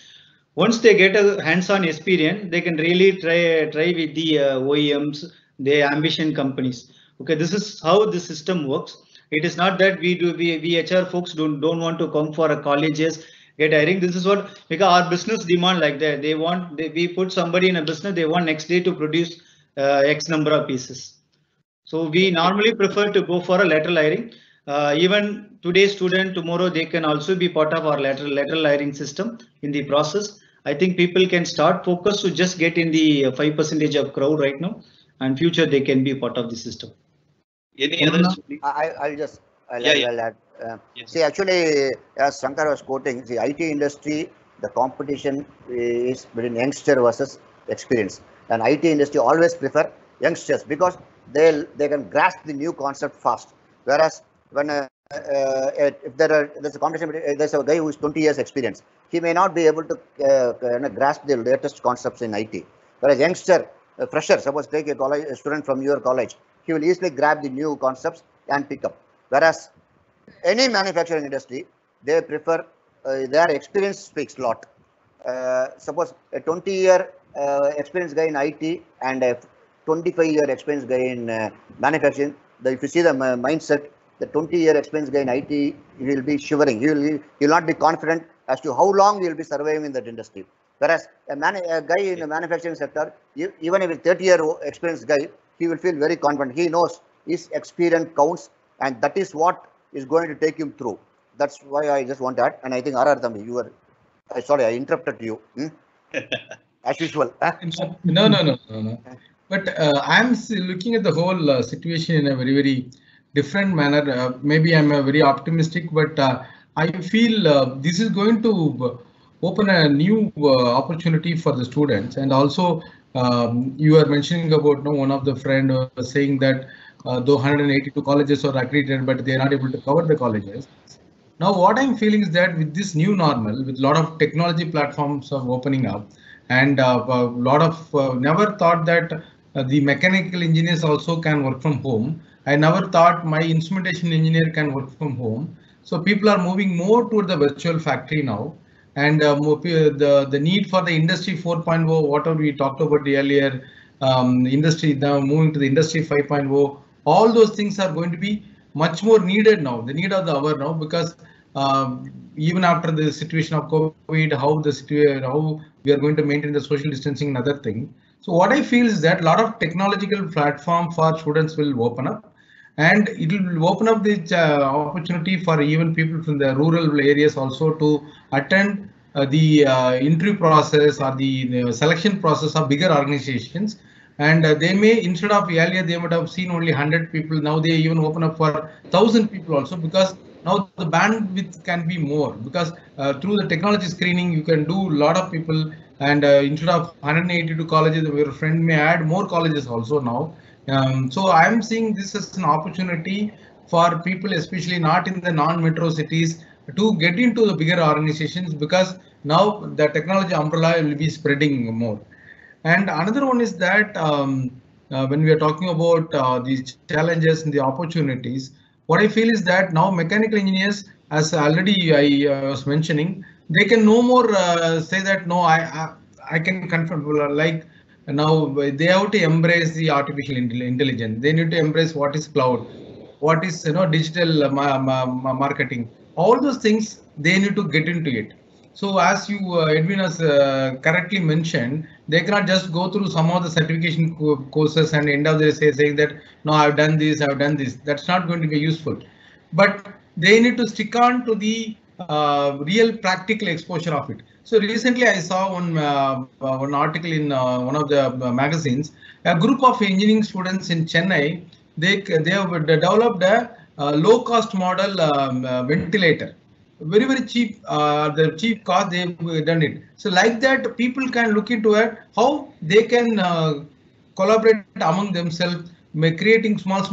Speaker 3: Once they get a hands-on experience, they can really try with the OEMs, the ambition companies. Okay, this is how the system works. It is not that we HR folks don't want to come for a colleges get hiring. This is what, because our business demand like that. We put somebody in a business, they want next day to produce X number of pieces. So we normally prefer to go for a lateral hiring. Even today's student, tomorrow they can also be part of our lateral hiring system in the process. I think people can start focus to just get in the 5% of crowd right now, and future they can be part of the system.
Speaker 1: Any others?
Speaker 2: I'll add.
Speaker 1: Yes.
Speaker 2: See, actually, as Sankar was quoting, the IT industry, the competition is between youngster versus experience. And IT industry always prefer youngsters because they can grasp the new concept fast. Whereas when if there's a competition, there's a guy who is 20 years experience, he may not be able to grasp the latest concepts in IT. Whereas youngster, fresher, suppose take a student from your college, he will easily grab the new concepts and pick up. Whereas any manufacturing industry, they prefer their experience speaks a lot. Suppose a 20-year experienced guy in IT and a 25-year experienced guy in manufacturing, if you see the mindset, the 20-year experienced guy in IT, he will be shivering. He will not be confident as to how long he will be surviving in that industry. Whereas a guy in the manufacturing sector, even if a 30-year experienced guy, he will feel very confident. He knows his experience counts, and that is what is going to take him through. That's why I just want that. And I think Thambi, you were sorry, I interrupted you. As usual.
Speaker 4: No. But I'm looking at the whole situation in a very, very different manner. Maybe I'm very optimistic, but I feel this is going to open a new opportunity for the students. And also, you are mentioning about one of the friend was saying that though 182 colleges are accredited, but they are not able to cover the colleges. Now, what I'm feeling is that with this new normal, with a lot of technology platforms of opening up, and a lot of never thought that the mechanical engineers also can work from home. I never thought my instrumentation engineer can work from home. So people are moving more toward the virtual factory now, and the need for the industry 4.0, whatever we talked about earlier, industry now moving to the industry 5.0, all those things are going to be much more needed now, the need of the hour now, because even after the situation of COVID, how we are going to maintain the social distancing and other thing. So what I feel is that a lot of technological platform for students will open up, and it will open up the opportunity for even people from the rural areas also to attend the interview process or the selection process of bigger organizations. And they may, instead of earlier they would have seen only 100 people, now they even open up for 1,000 people also, because now the bandwidth can be more, because through the technology screening you can do a lot of people, and instead of 182 colleges, your friend may add more colleges also now. So I'm seeing this as an opportunity for people, especially not in the non-metro cities, to get into the bigger organizations, because now the technology umbrella will be spreading more. And another one is that when we are talking about these challenges and the opportunities, what I feel is that now mechanical engineers, as already I was mentioning, they can no more say that no, I can confirm, like now they have to embrace the artificial intelligence. They need to embrace what is cloud, what is digital marketing. All those things they need to get into it. So as you Edwin has correctly mentioned, they cannot just go through some of the certification courses and end of the day saying that no, I've done this, I've done this. That's not going to be useful. But they need to stick on to the real practical exposure of it. So recently I saw one article in one of the magazines. A group of engineering students in Chennai, they have developed a low cost model ventilator, very cheap, the cheap cost they've done it. So like that people can look into it, how they can collaborate among themselves, creating small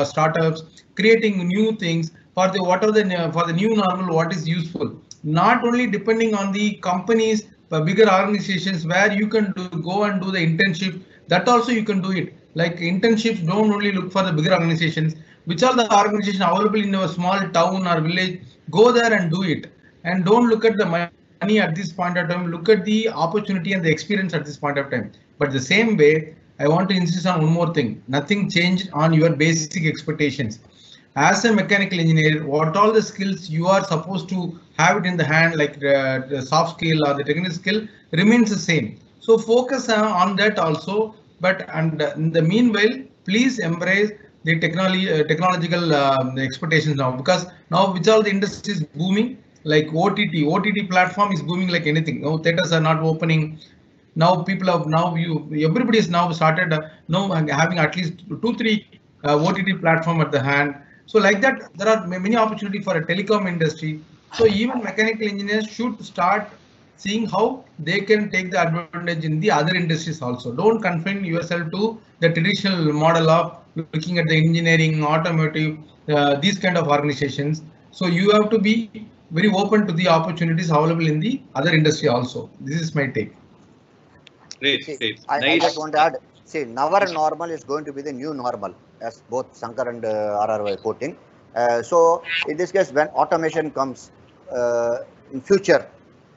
Speaker 4: startups, creating new things for the whatever the for the new normal, what is useful, not only depending on the companies, but bigger organizations where you can go and do the internship. That also you can do it. Like internships don't only look for the bigger organizations, which are the organizations available in a small town or village. Go there and do it, and don't look at the money at this point of time. Look at the opportunity and the experience at this point of time. But the same way, I want to insist on one more thing. Nothing changed on your basic expectations. As a mechanical engineer, what all the skills you are supposed to have it in the hand, like the soft skill or the technical skill, remains the same. So focus on that also. But and in the meanwhile, please embrace the technological expectations now, because now which all the industry is booming, like OTT platform is booming like anything. Now theaters are not opening. Now people have everybody is now started having at least 2-3 OTT platform at the hand. So like that, there are many opportunities for a telecom industry. So even mechanical engineers should start seeing how they can take the advantage in the other industries also. Don't confine yourself to the traditional model of looking at the engineering, automotive, these kind of organizations. So you have to be very open to the opportunities available in the other industry also. This is my take.
Speaker 1: Great,
Speaker 2: See,
Speaker 1: great.
Speaker 2: I
Speaker 1: Nice.
Speaker 2: just want to add, see, our normal is going to be the new normal, as both Sankar and RR were quoting. So in this case, when automation comes in future,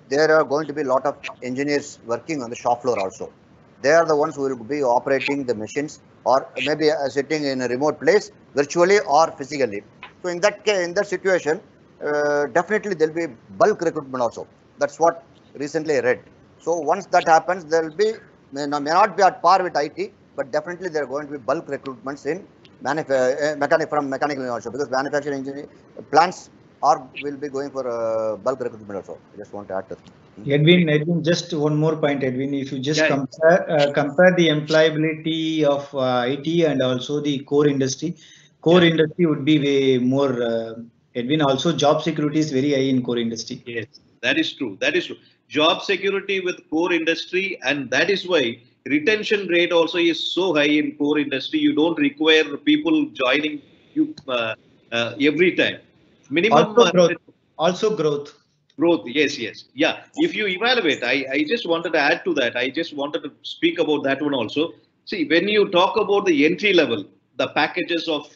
Speaker 2: there are going to be a lot of engineers working on the shop floor also. They are the ones who will be operating the machines, or maybe sitting in a remote place, virtually or physically. So in that case, in that situation, definitely there will be bulk recruitment also. That's what recently I read. So once that happens, there will be may not be at par with IT, but definitely there are going to be bulk recruitments in mechanical also, because manufacturing engineering plants will be going for bulk recruitment also. I just want to add to that.
Speaker 3: Edwin, just one more point, Edwin. If you just compare the employability of IT and also the core industry would be way more. Edwin, also job security is very high in core industry.
Speaker 1: Yes, that is true. That is true. Job security with core industry, and that is why retention rate also is so high in core industry. You don't require people joining you every time. Minimum.
Speaker 3: Also growth. Also growth.
Speaker 1: Growth, yes, yes. Yeah. If you evaluate, I just wanted to add to that. I just wanted to speak about that one also. See, when you talk about the entry level, the packages of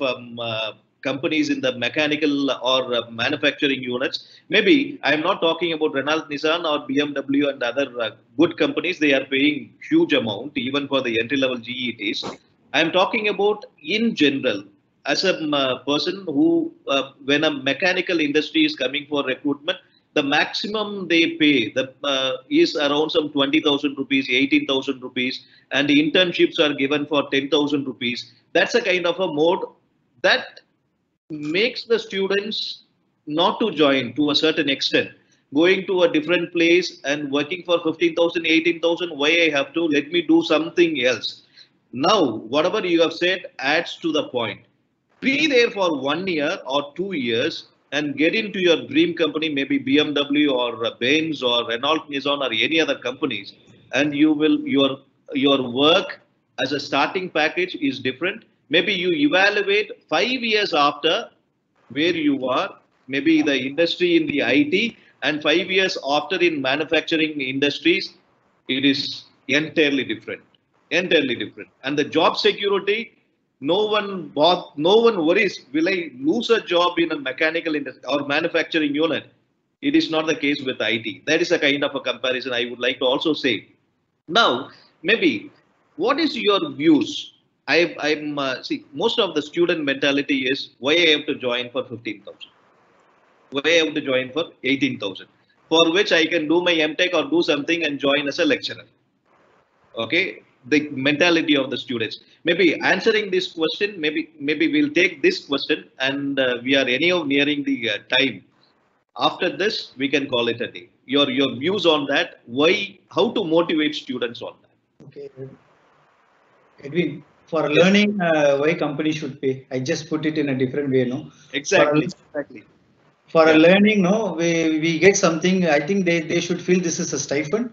Speaker 1: companies in the mechanical or manufacturing units, maybe I'm not talking about Renault, Nissan or BMW and other good companies. They are paying huge amount even for the entry level GETs. I'm talking about in general as a person who, when a mechanical industry is coming for recruitment, the maximum they pay is around some 20,000 rupees, 18,000 rupees, and the internships are given for 10,000 rupees. That's a kind of a mode that makes the students not to join to a certain extent. Going to a different place and working for 15,000, 18,000. Why I have to? Let me do something else. Now, whatever you have said adds to the point. Be there for 1 year or 2 years and get into your dream company, maybe BMW or Benz or Renault, Nissan or any other companies, and you will your work as a starting package is different. Maybe you evaluate 5 years after where you are, maybe the industry in the IT, and 5 years after in manufacturing industries, it is entirely different. Entirely different. And the job security, no one worries, will I lose a job in a mechanical industry or manufacturing unit? It is not the case with IT. That is a kind of a comparison I would like to also say. Now, maybe what is your views? I'm see, most of the student mentality is why I have to join for 15,000, why I have to join for 18,000, for which I can do my MTech or do something and join as a lecturer. Okay, the mentality of the students. Maybe answering this question, maybe we'll take this question, and we are anyhow nearing the time. After this, we can call it a day. Your views on that? Why? How to motivate students on that?
Speaker 3: Okay, Edwin, for learning, why company should pay? I just put it in a different way, no?
Speaker 1: Exactly.
Speaker 3: For a learning, no, we get something. I think they should feel this is a stipend.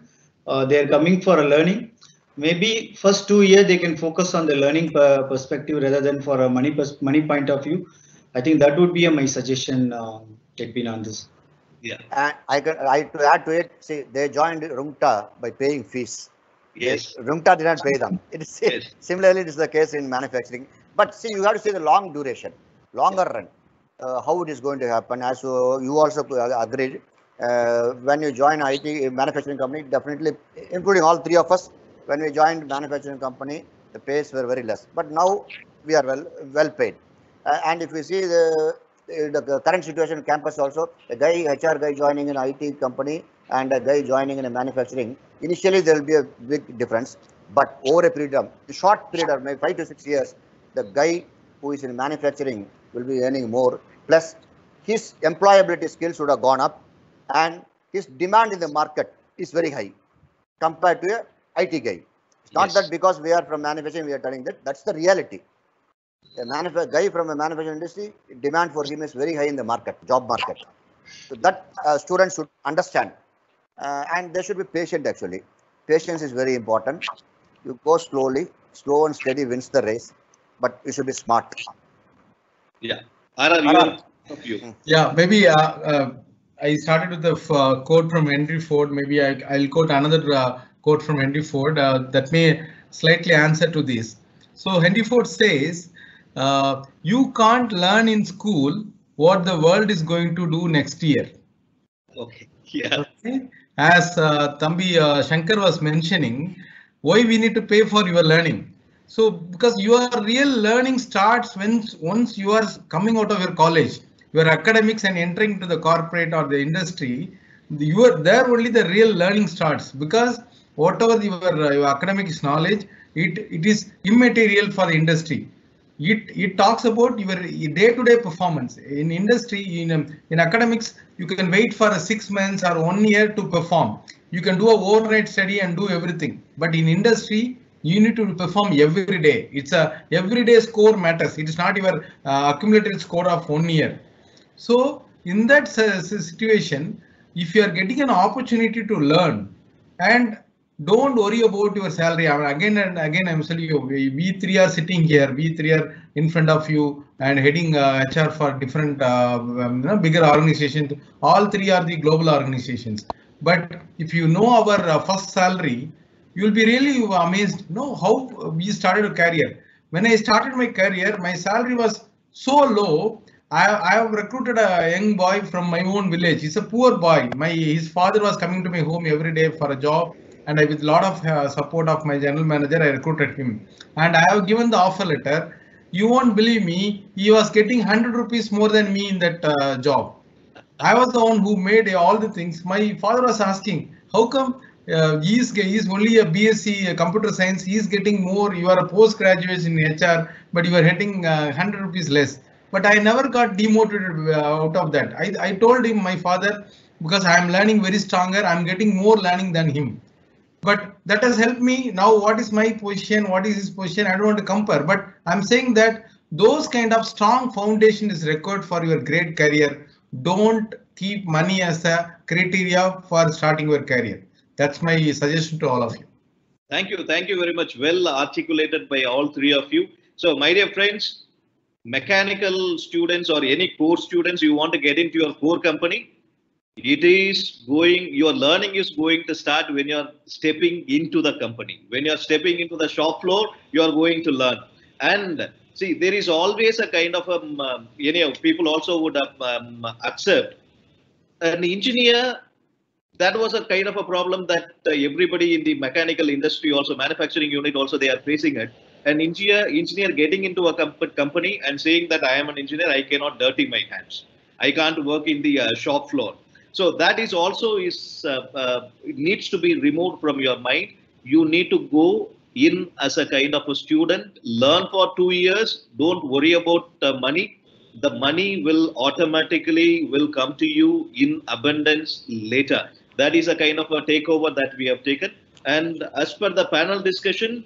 Speaker 3: They are coming for a learning. Maybe first 2 years they can focus on the learning perspective rather than for a money point of view. I think that would be my suggestion, Edwin, on this.
Speaker 1: Yeah.
Speaker 2: And to add to it, see, they joined Rumta by paying fees.
Speaker 1: Yes.
Speaker 2: Rumta did not pay them. It is
Speaker 1: Yes.
Speaker 2: Similarly, it is the case in manufacturing. But see, you have to see the long duration, longer run, how it is going to happen. As you also agreed, when you join IT manufacturing company, definitely, including all three of us, when we joined manufacturing company, the pays were very less. But now we are well paid. And if we see the current situation in campus also, a guy, HR guy joining an IT company and a guy joining in a manufacturing, initially there will be a big difference. But over a short period of maybe 5 to 6 years, the guy who is in manufacturing will be earning more. Plus, his employability skills would have gone up, and his demand in the market is very high compared to a IT guy. It's not that because we are from manufacturing, we are telling that. That's the reality. A guy from a manufacturing industry, demand for him is very high in the market, job market. So that students should understand, and they should be patient. Actually, patience is very important. You go slowly, slow and steady wins the race, but you should be smart.
Speaker 1: Yeah. RR, you.
Speaker 4: Yeah, maybe I started with the quote from Henry Ford. Maybe I'll quote another quote from Henry Ford that may slightly answer to this. So Henry Ford says, you can't learn in school what the world is going to do next year.
Speaker 1: Okay. Yeah.
Speaker 4: Okay? As Thambi Sankar was mentioning, why we need to pay for your learning. So because your real learning starts once you are coming out of your college, your academics and entering into the corporate or the industry, there only the real learning starts, because whatever your academic knowledge, it is immaterial for the industry. It talks about your day-to-day performance in industry. In academics, you can wait for 6 months or 1 year to perform. You can do a overnight study and do everything. But in industry, you need to perform every day. It's a everyday score matters. It is not your accumulated score of 1 year. So in that situation, if you are getting an opportunity to learn, and don't worry about your salary. I mean, again and again, I'm telling you, we three are sitting here, we three are in front of you and heading HR for different bigger organizations. All three are the global organizations. But if you know our first salary, you'll be really amazed. No, how we started a career. When I started my career, my salary was so low. I have recruited a young boy from my own village. He's a poor boy. His father was coming to my home every day for a job, and with a lot of support of my general manager, I recruited him. And I have given the offer letter. You won't believe me. He was getting 100 rupees more than me in that job. I was the one who made all the things. My father was asking, how come he's only a BSc computer science, he's getting more, you are a postgraduate in HR, but you are getting 100 rupees less. But I never got demotivated out of that. I told him, my father, because I am learning very stronger, I'm getting more learning than him. But that has helped me. Now, what is my position? What is his position? I don't want to compare, but I'm saying that those kind of strong foundation is required for your great career. Don't keep money as a criteria for starting your career. That's my suggestion to all of you.
Speaker 1: Thank you. Thank you very much. Well articulated by all three of you. So, my dear friends, mechanical students or any core students, you want to get into your core company, it is going, your learning is going to start when you're stepping into the company. When you're stepping into the shop floor, you're going to learn. And see, there is always a kind of people also would accept an engineer. That was a kind of a problem that everybody in the mechanical industry, also manufacturing unit, also they are facing it. An engineer getting into a company and saying that I am an engineer, I cannot dirty my hands. I can't work in the shop floor. So that is also it needs to be removed from your mind. You need to go in as a kind of a student, learn for 2 years. Don't worry about money. The money will automatically will come to you in abundance later. That is a kind of a takeover that we have taken. And as per the panel discussion,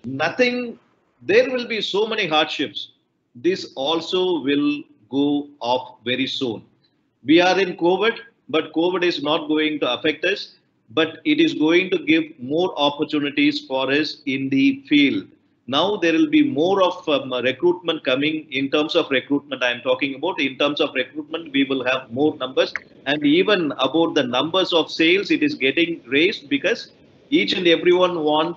Speaker 1: nothing, there will be so many hardships. This also will go off very soon. We are in COVID, but COVID is not going to affect us, but it is going to give more opportunities for us in the field. Now there will be more of recruitment coming. In terms of recruitment, I am talking about. In terms of recruitment, we will have more numbers, and even about the numbers of sales, it is getting raised because each and everyone want